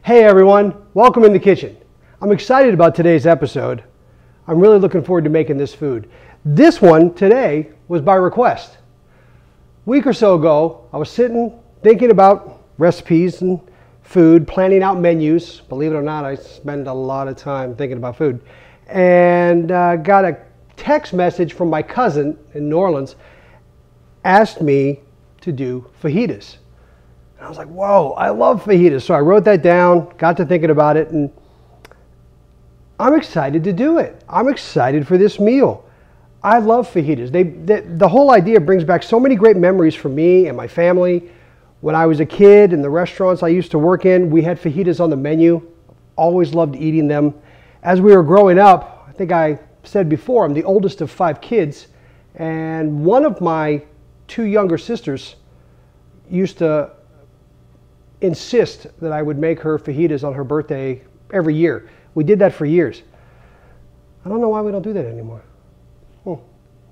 Hey everyone, welcome in the kitchen. I'm excited about today's episode. I'm really looking forward to making this food. This one today was by request. A week or so ago, I was sitting thinking about recipes and food, planning out menus. Believe it or not, I spend a lot of time thinking about food. And got a text message from my cousin in New Orleans, asked me to do fajitas. I was like, whoa, I love fajitas. So I wrote that down, got to thinking about it, and I'm excited to do it. I'm excited for this meal. I love fajitas. The whole idea brings back so many great memories for me and my family. When I was a kid in the restaurants I used to work in, we had fajitas on the menu. Always loved eating them. As we were growing up, I think I said before, I'm the oldest of 5 kids, and one of my 2 younger sisters used to insist that I would make her fajitas on her birthday every year. We did that for years. I don't know why we don't do that anymore.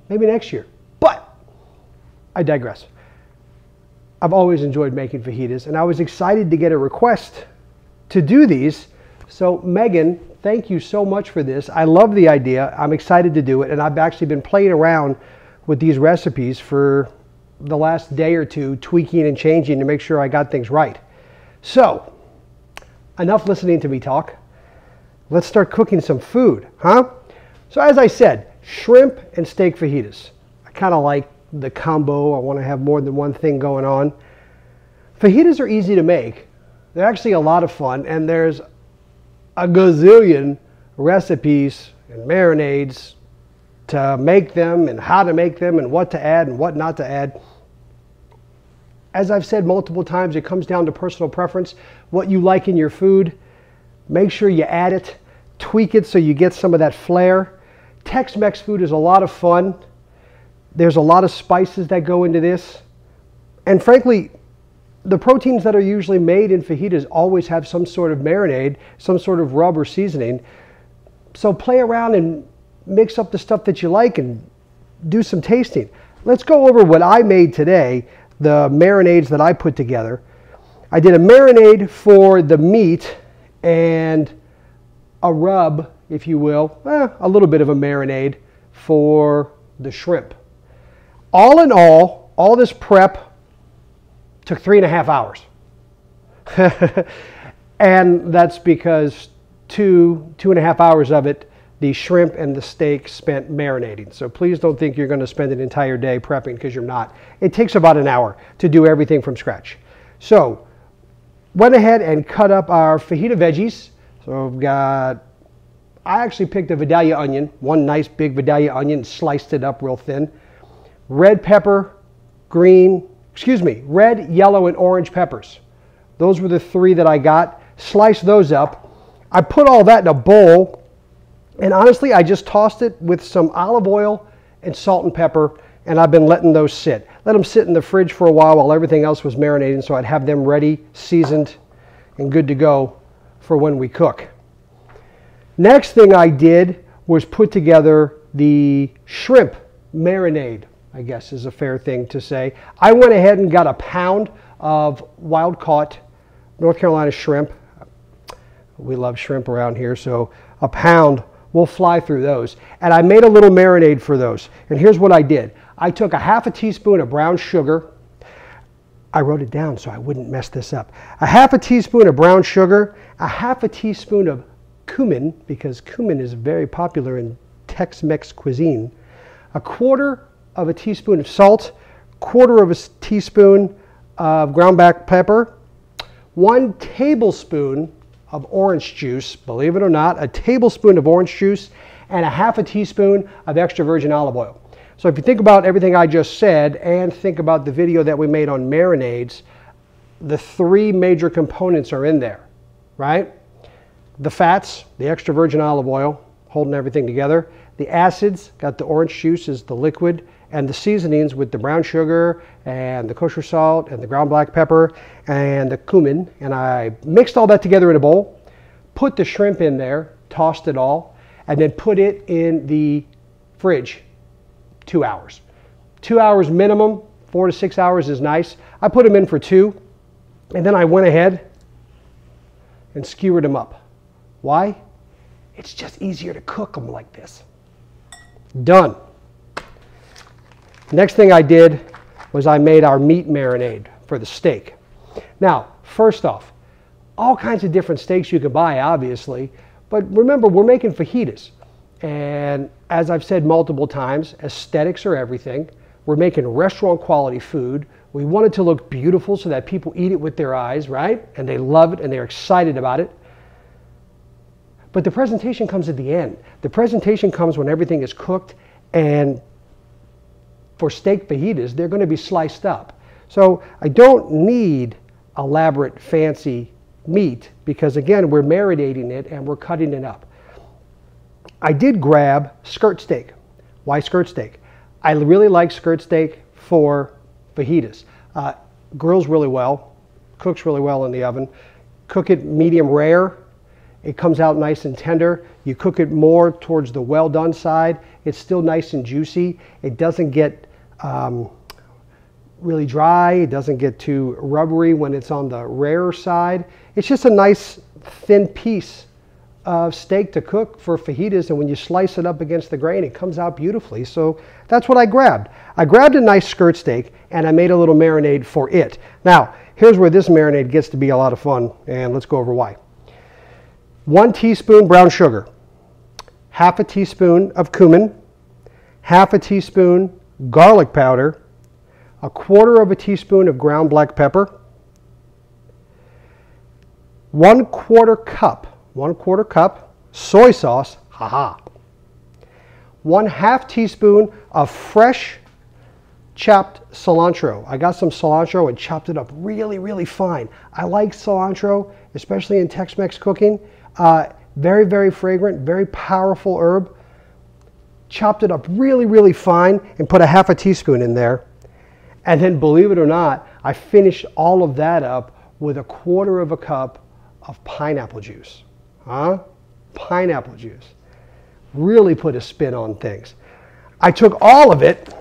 Maybe next year. But I digress. I've always enjoyed making fajitas, and I was excited to get a request to do these. So Megan, thank you so much for this. I love the idea. I'm excited to do it, and I've actually been playing around with these recipes for the last day or two, tweaking and changing to make sure I got things right. So, enough listening to me talk. Let's start cooking some food, huh? So as I said, shrimp and steak fajitas. I kind of like the combo. I want to have more than one thing going on. Fajitas are easy to make. They're actually a lot of fun, and there's a gazillion recipes and marinades to make them and how to make them and what to add and what not to add. As I've said multiple times, it comes down to personal preference. What you like in your food, make sure you add it, tweak it so you get some of that flair. Tex-Mex food is a lot of fun. There's a lot of spices that go into this. And frankly, the proteins that are usually made in fajitas always have some sort of marinade, some sort of rub or seasoning. So play around and mix up the stuff that you like and do some tasting. Let's go over what I made today, the marinades that I put together. I did a marinade for the meat and a rub, if you will, a little bit of a marinade for the shrimp. All in all this prep took 3.5 hours. And that's because 2.5 hours of it, the shrimp and the steak spent marinating. So please don't think you're going to spend an entire day prepping, because you're not. It takes about an hour to do everything from scratch. So went ahead and cut up our fajita veggies. So I've got, I actually picked a Vidalia onion, one nice big Vidalia onion, sliced it up real thin. Red pepper, red, yellow, and orange peppers. Those were the 3 that I got. Sliced those up. I put all that in a bowl. And honestly, I just tossed it with some olive oil and salt and pepper, and I've been letting those sit. Let them sit in the fridge for a while everything else was marinating, so I'd have them ready, seasoned, and good to go for when we cook. Next thing I did was put together the shrimp marinade, I guess is a fair thing to say. I went ahead and got a pound of wild-caught North Carolina shrimp. We love shrimp around here, so a pound. We'll fly through those. And I made a little marinade for those. And here's what I did. I took a ½ teaspoon of brown sugar. I wrote it down so I wouldn't mess this up. A ½ teaspoon of brown sugar, a ½ teaspoon of cumin, because cumin is very popular in Tex-Mex cuisine, a 1/4 of a teaspoon of salt, 1/4 of a teaspoon of ground black pepper, 1 tablespoon of orange juice, believe it or not, a tablespoon of orange juice, and a ½ teaspoon of extra virgin olive oil. So if you think about everything I just said and think about the video that we made on marinades, the 3 major components are in there, right? The fats, the extra virgin olive oil, holding everything together. The acids, got the orange juice as the liquid, and the seasonings with the brown sugar and the kosher salt and the ground black pepper and the cumin. And I mixed all that together in a bowl, put the shrimp in there, tossed it all, and then put it in the fridge 2 hours. 2 minimum, 4 to 6 hours is nice. I put them in for 2, and then I went ahead and skewered them up. Why? It's just easier to cook them like this. Done. Next thing I did was I made our meat marinade for the steak. Now, first off, all kinds of different steaks you can buy, obviously, but remember, we're making fajitas. And as I've said multiple times, aesthetics are everything. We're making restaurant quality food. We want it to look beautiful so that people eat it with their eyes, right? And they love it and they're excited about it. But the presentation comes at the end. The presentation comes when everything is cooked, and for steak fajitas, they're going to be sliced up. So I don't need elaborate, fancy meat because, again, we're marinating it and we're cutting it up. I did grab skirt steak. Why skirt steak? I really like skirt steak for fajitas. Grills really well, cooks really well in the oven. Cook it medium rare. It comes out nice and tender. You cook it more towards the well done side. It's still nice and juicy. It doesn't get really dry. It doesn't get too rubbery when it's on the rarer side. It's just a nice thin piece of steak to cook for fajitas, and when you slice it up against the grain, it comes out beautifully. So that's what I grabbed. I grabbed a nice skirt steak and I made a little marinade for it. Now, here's where this marinade gets to be a lot of fun, and let's go over why. 1 teaspoon brown sugar, half a teaspoon of cumin, half a teaspoon garlic powder, 1/4 teaspoon of ground black pepper, 1/4 cup soy sauce, 1/2 teaspoon of fresh chopped cilantro. I got some cilantro and chopped it up really, really fine. I like cilantro, especially in Tex-Mex cooking. Very, very fragrant, very powerful herb. Chopped it up really, really fine and put 1/2 teaspoon in there. And then, believe it or not, I finished all of that up with 1/4 cup of pineapple juice. Pineapple juice. Really put a spin on things. I took all of it,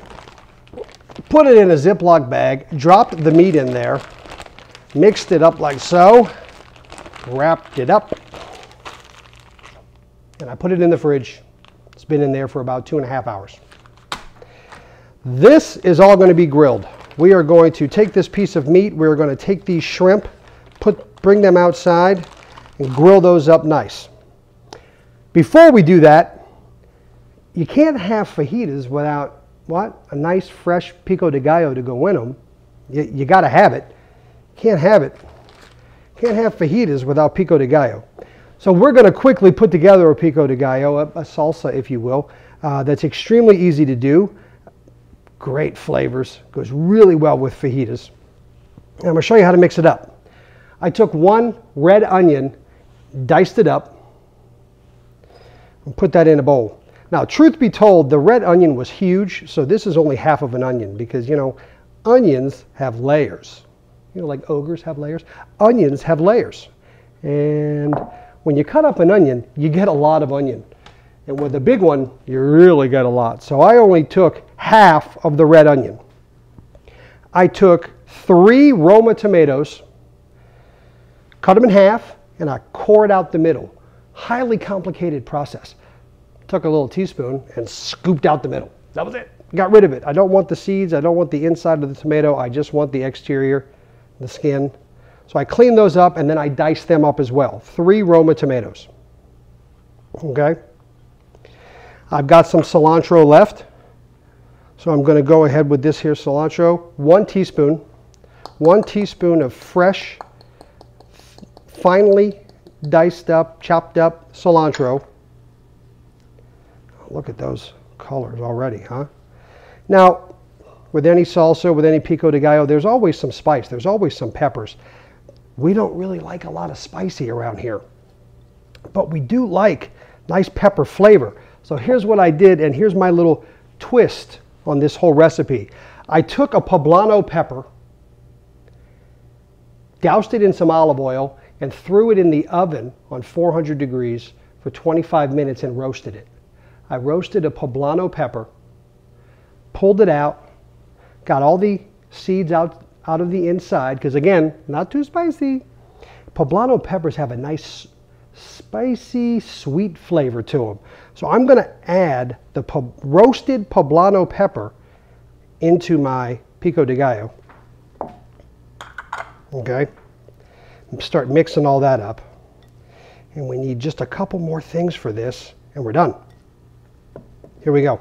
put it in a Ziploc bag, dropped the meat in there, mixed it up like so, wrapped it up, and I put it in the fridge. It's been in there for about 2.5 hours. This is all going to be grilled. We are going to take this piece of meat, we're going to take these shrimp, bring them outside, and grill those up nice. Before we do that, you can't have fajitas without what? A nice fresh pico de gallo to go in them. You got to have it. Can't have it. Can't have fajitas without pico de gallo. So we're going to quickly put together a pico de gallo, a salsa if you will, that's extremely easy to do. Great flavors, goes really well with fajitas. And I'm going to show you how to mix it up. I took 1 red onion, diced it up, and put that in a bowl. Now, truth be told, the red onion was huge, so this is only half of an onion because, you know, onions have layers. You know, like ogres have layers. Onions have layers. And when you cut up an onion, you get a lot of onion. And with a big one, you really get a lot. So I only took half of the red onion. I took 3 Roma tomatoes, cut them in half, and I cored out the middle. Highly complicated process. Took a little teaspoon and scooped out the middle. That was it. Got rid of it. I don't want the seeds. I don't want the inside of the tomato. I just want the exterior, the skin. So I cleaned those up and then I diced them up as well. 3 Roma tomatoes. Okay. I've got some cilantro left. So I'm going to go ahead with this here cilantro. 1 teaspoon. 1 teaspoon of fresh, finely diced up, chopped up cilantro. Look at those colors already, huh? Now, with any salsa, with any pico de gallo, there's always some spice. There's always some peppers. We don't really like a lot of spicy around here, but we do like nice pepper flavor. So here's what I did, and here's my little twist on this whole recipe. I took a poblano pepper, doused it in some olive oil, and threw it in the oven on 400 degrees for 25 minutes and roasted it. I roasted a poblano pepper, pulled it out, got all the seeds out of the inside, because again, not too spicy. poblano peppers have a nice spicy, sweet flavor to them. So I'm going to add the roasted poblano pepper into my pico de gallo. Okay, and start mixing all that up. And we need just a couple more things for this, and we're done. Here we go.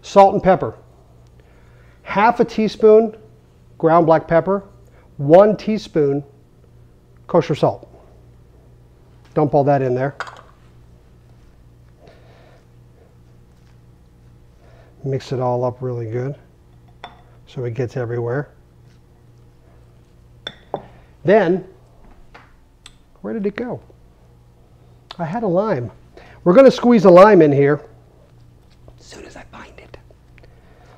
Salt and pepper. Half a teaspoon ground black pepper, 1 teaspoon kosher salt. Dump all that in there. Mix it all up really good so it gets everywhere. Then, where did it go? I had a lime. We're going to squeeze a lime in here as soon as I find it.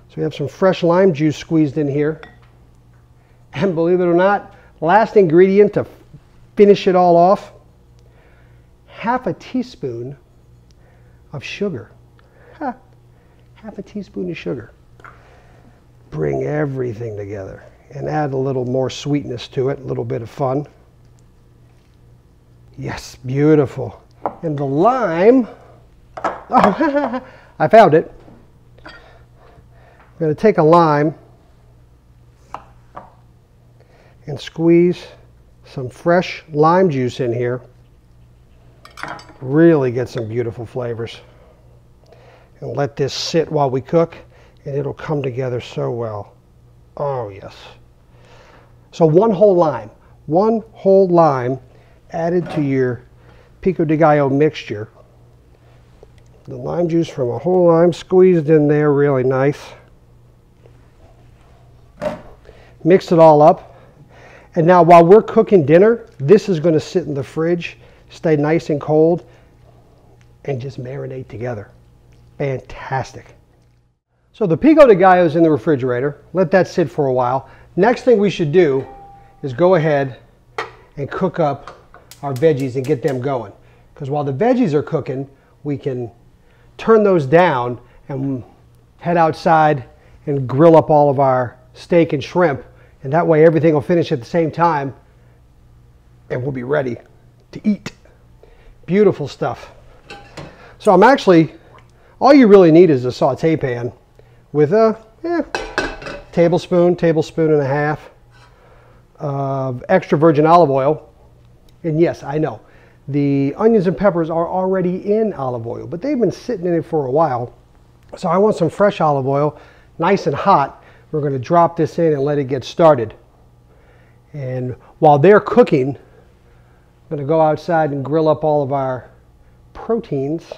So we have some fresh lime juice squeezed in here. And believe it or not, last ingredient to finish it all off, half a teaspoon of sugar. Half a teaspoon of sugar. Bring everything together and add a little more sweetness to it, a little bit of fun. Yes, beautiful. And the lime, oh, I found it. I'm going to take a lime and squeeze some fresh lime juice in here. Really get some beautiful flavors. And let this sit while we cook, and it'll come together so well. Oh yes. So one whole lime added to your pico de gallo mixture. The lime juice from a whole lime squeezed in there, really nice. Mix it all up. And now while we're cooking dinner, this is going to sit in the fridge, stay nice and cold, and just marinate together. Fantastic. So the pico de gallo is in the refrigerator. Let that sit for a while. Next thing we should do is go ahead and cook up our veggies and get them going. Because while the veggies are cooking, we can turn those down and head outside and grill up all of our steak and shrimp. And that way everything will finish at the same time and we'll be ready to eat. Beautiful stuff. So I'm actually, all you really need is a saute pan with a tablespoon and a half of extra virgin olive oil. And yes, I know, the onions and peppers are already in olive oil, but they've been sitting in it for a while. So I want some fresh olive oil, nice and hot. We're going to drop this in and let it get started. And while they're cooking, I'm going to go outside and grill up all of our proteins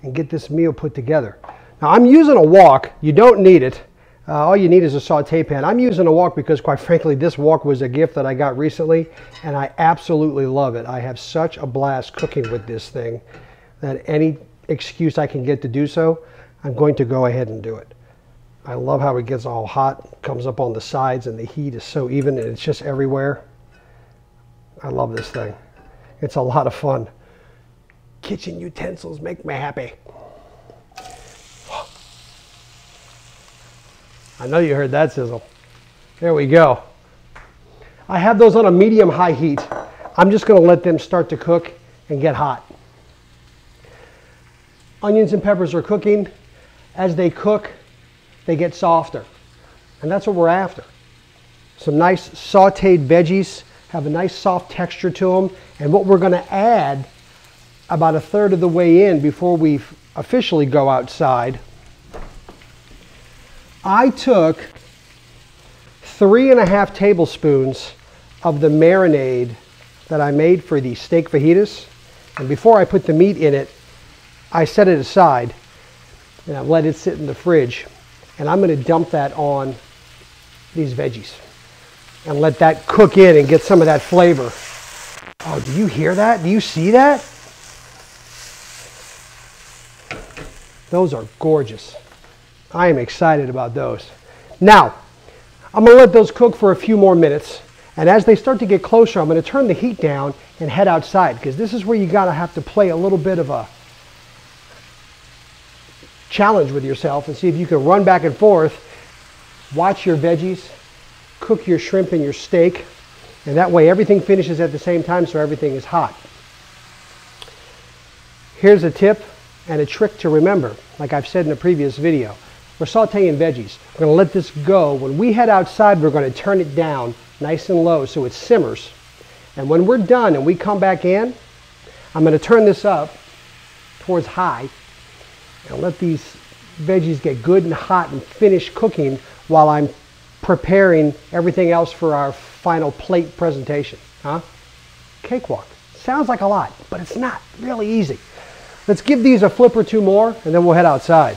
and get this meal put together. Now I'm using a wok. You don't need it. All you need is a saute pan. I'm using a wok because, quite frankly, this wok was a gift that I got recently, and I absolutely love it. I have such a blast cooking with this thing that any excuse I can get to do so, I'm going to go ahead and do it. I love how it gets all hot, comes up on the sides, and the heat is so even, and it's just everywhere. I love this thing. It's a lot of fun. Kitchen utensils make me happy. I know you heard that sizzle. There we go. I have those on a medium-high heat. I'm just going to let them start to cook and get hot. Onions and peppers are cooking. As they cook, they get softer. And that's what we're after. Some nice sauteed veggies have a nice soft texture to them. And what we're going to add about a third of the way in before we officially go outside, I took 3.5 tablespoons of the marinade that I made for the steak fajitas. And before I put the meat in it, I set it aside and I let it sit in the fridge. And I'm going to dump that on these veggies and let that cook in and get some of that flavor. Oh, do you hear that? Do you see that? Those are gorgeous. I am excited about those. Now, I'm going to let those cook for a few more minutes. And as they start to get closer, I'm going to turn the heat down and head outside, because this is where you got to have to play a little bit of a challenge with yourself and see if you can run back and forth, watch your veggies, cook your shrimp and your steak, And that way everything finishes at the same time, so everything is hot. Here's a tip and a trick to remember, like I've said in a previous video. We're sauteing veggies. We're going to let this go. When we head outside, we're going to turn it down nice and low so it simmers. And when we're done and we come back in, I'm going to turn this up towards high and let these veggies get good and hot and finish cooking while I'm preparing everything else for our final plate presentation. Huh? Cakewalk. Sounds like a lot, but it's not. Really easy. Let's give these a flip or two more, and then we'll head outside.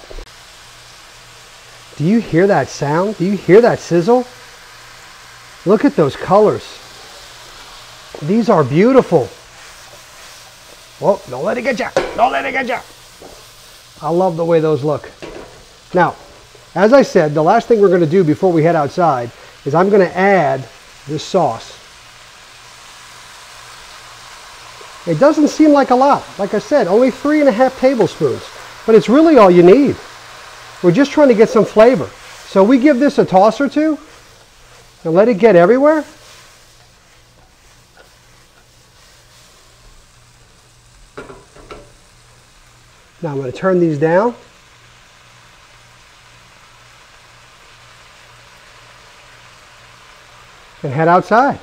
Do you hear that sound? Do you hear that sizzle? Look at those colors. These are beautiful. Whoa, don't let it get you. Don't let it get you. I love the way those look. Now, as I said, the last thing we're going to do before we head outside is I'm going to add this sauce. It doesn't seem like a lot. Like I said, only 3½ tablespoons. But it's really all you need. We're just trying to get some flavor. So we give this a toss or two and let it get everywhere. Now I'm going to turn these down. And head outside.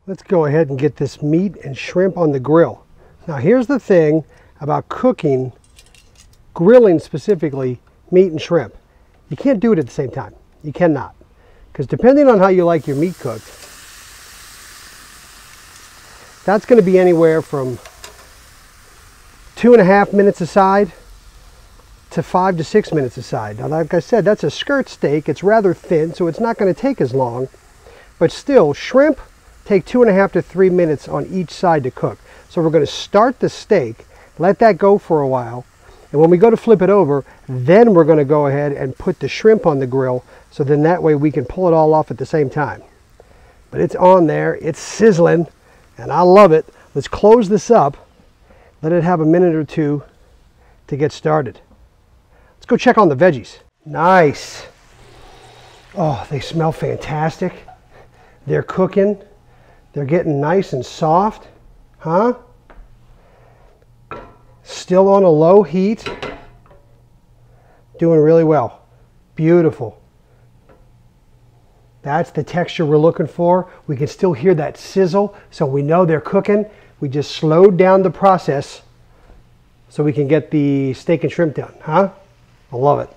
Let's go ahead and get this meat and shrimp on the grill. Now here's the thing about cooking, grilling specifically, meat and shrimp. You can't do it at the same time. You cannot. Because depending on how you like your meat cooked, that's going to be anywhere from 2½ minutes aside to 5 to 6 minutes aside. Now, like I said, that's a skirt steak. It's rather thin, so it's not going to take as long. But still, shrimp take 2½ to 3 minutes on each side to cook. So we're going to start the steak, let that go for a while, and when we go to flip it over, then we're going to go ahead and put the shrimp on the grill, so then that way we can pull it all off at the same time. But it's on there, it's sizzling, and I love it. Let's close this up, let it have a minute or two to get started. Let's go check on the veggies. Nice. Oh, they smell fantastic. They're cooking. They're getting nice and soft. Huh? Still on a low heat. Doing really well. Beautiful. That's the texture we're looking for. We can still hear that sizzle, so we know they're cooking. We just slowed down the process so we can get the steak and shrimp done. Huh? I love it.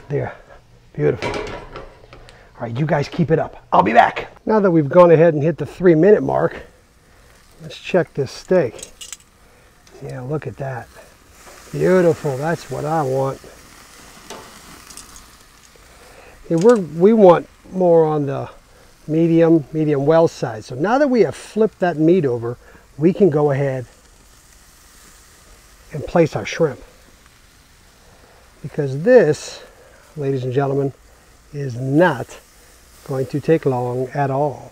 There. Beautiful. All right, you guys keep it up. I'll be back. Now that we've gone ahead and hit the 3-minute mark, let's check this steak. Yeah, look at that. Beautiful. That's what I want. Yeah, we want more on the medium well side. So now that we have flipped that meat over, we can go ahead and place our shrimp. Because this, ladies and gentlemen, is not going to take long at all.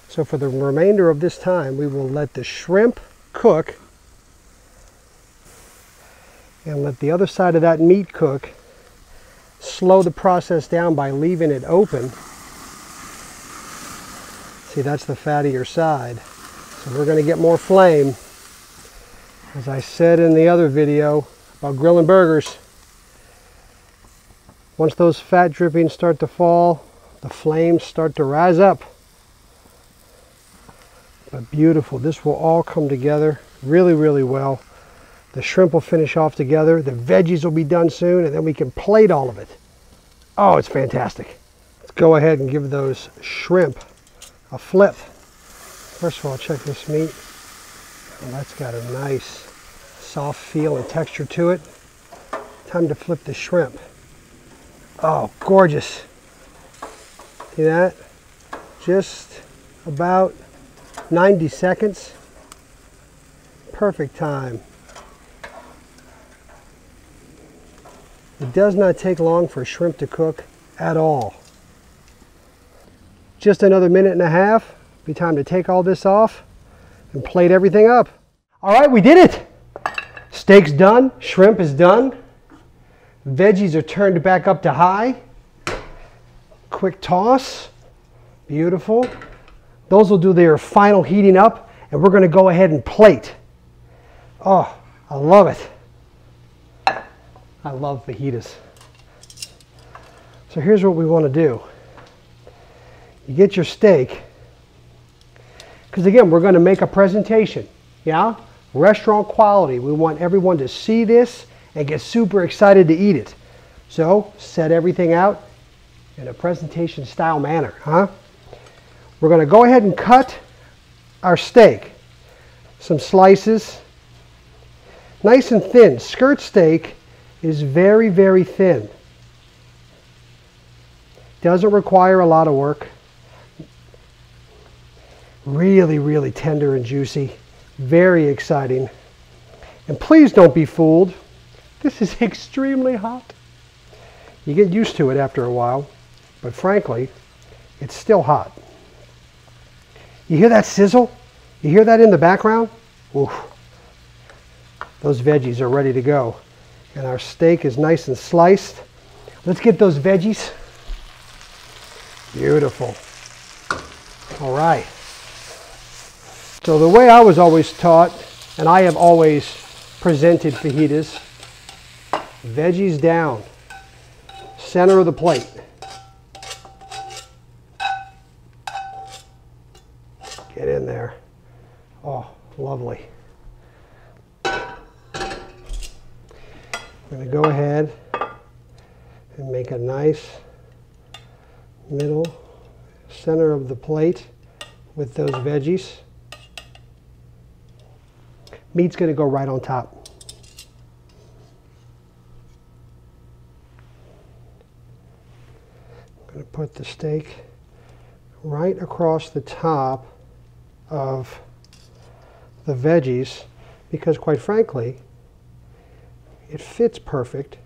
So for the remainder of this time, we will let the shrimp cook and let the other side of that meat cook. Slow the process down by leaving it open. See, that's the fattier side. So we're going to get more flame. As I said in the other video about grilling burgers, once those fat drippings start to fall, the flames start to rise up. But beautiful. This will all come together really, really well. The shrimp will finish off together. The veggies will be done soon, and then we can plate all of it. Oh, it's fantastic. Let's go ahead and give those shrimp a flip. First of all, check this meat. Oh, that's got a nice soft feel and texture to it. Time to flip the shrimp. Oh, gorgeous. See that? Just about 90 seconds. Perfect time. It does not take long for shrimp to cook at all. Just another 1.5 minutes. Be time to take all this off and plate everything up. All right, we did it. Steak's done, shrimp is done. Veggies are turned back up to high. Quick toss. Beautiful. Those will do their final heating up, and we're going to go ahead and plate. Oh, I love it. I love fajitas. So here's what we want to do. You get your steak, because again, we're going to make a presentation, yeah? Restaurant quality. We want everyone to see this and get super excited to eat it. So set everything out in a presentation style manner, huh? We're going to go ahead and cut our steak. Some slices, nice and thin. Skirt steak is very, very thin. Doesn't require a lot of work. Really, really tender and juicy. Very exciting. And please don't be fooled. This is extremely hot. You get used to it after a while, but frankly, it's still hot. You hear that sizzle? You hear that in the background? Oof. Those veggies are ready to go. And our steak is nice and sliced. Let's get those veggies. Beautiful. All right. So the way I was always taught, and I have always presented fajitas, veggies down, center of the plate. Get in there. Oh, lovely. I'm going to go ahead and make a nice middle center of the plate with those veggies. Meat's going to go right on top. I'm going to put the steak right across the top of the veggies because, quite frankly, it fits perfect.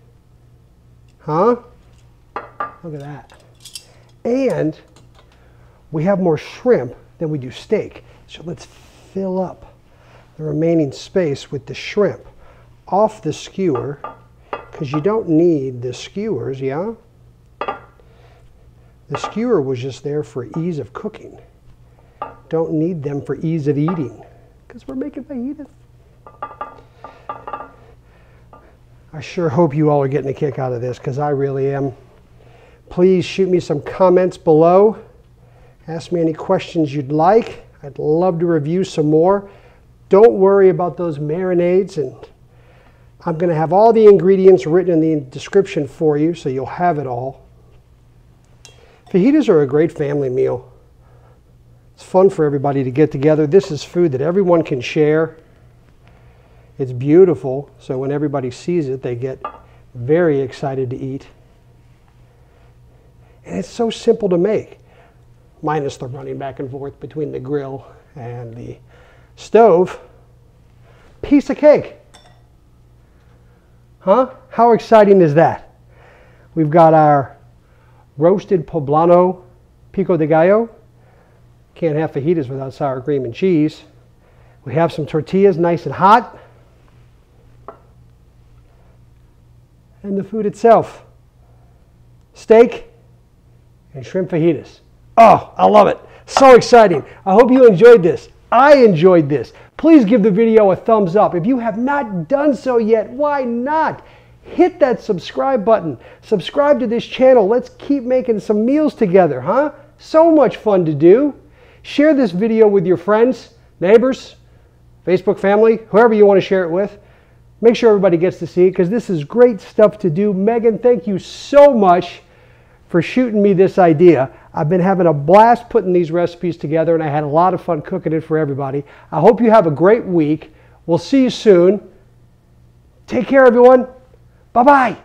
Huh? Look at that. And we have more shrimp than we do steak. So let's fill up the remaining space with the shrimp off the skewer, because you don't need the skewers, yeah? The skewer was just there for ease of cooking. Don't need them for ease of eating, because we're making fajitas. I sure hope you all are getting a kick out of this, because I really am. Please shoot me some comments below. Ask me any questions you'd like. I'd love to review some more. Don't worry about those marinades, and I'm going to have all the ingredients written in the description for you, so you'll have it all. Fajitas are a great family meal. It's fun for everybody to get together. This is food that everyone can share. It's beautiful, so when everybody sees it, they get very excited to eat. And it's so simple to make, minus the running back and forth between the grill and the stove. Piece of cake. Huh? How exciting is that? We've got our roasted poblano pico de gallo. Can't have fajitas without sour cream and cheese. We have some tortillas nice and hot. And the food itself. Steak and shrimp fajitas. Oh, I love it. So exciting. I hope you enjoyed this. I enjoyed this. Please give the video a thumbs up. If you have not done so yet, why not? Hit that subscribe button. Subscribe to this channel. Let's keep making some meals together, huh? So much fun to do. Share this video with your friends, neighbors, Facebook family, whoever you want to share it with. Make sure everybody gets to see it, because this is great stuff to do. Megan, thank you so much for shooting me this idea. I've been having a blast putting these recipes together, and I had a lot of fun cooking it for everybody. I hope you have a great week. We'll see you soon. Take care, everyone. Bye-bye.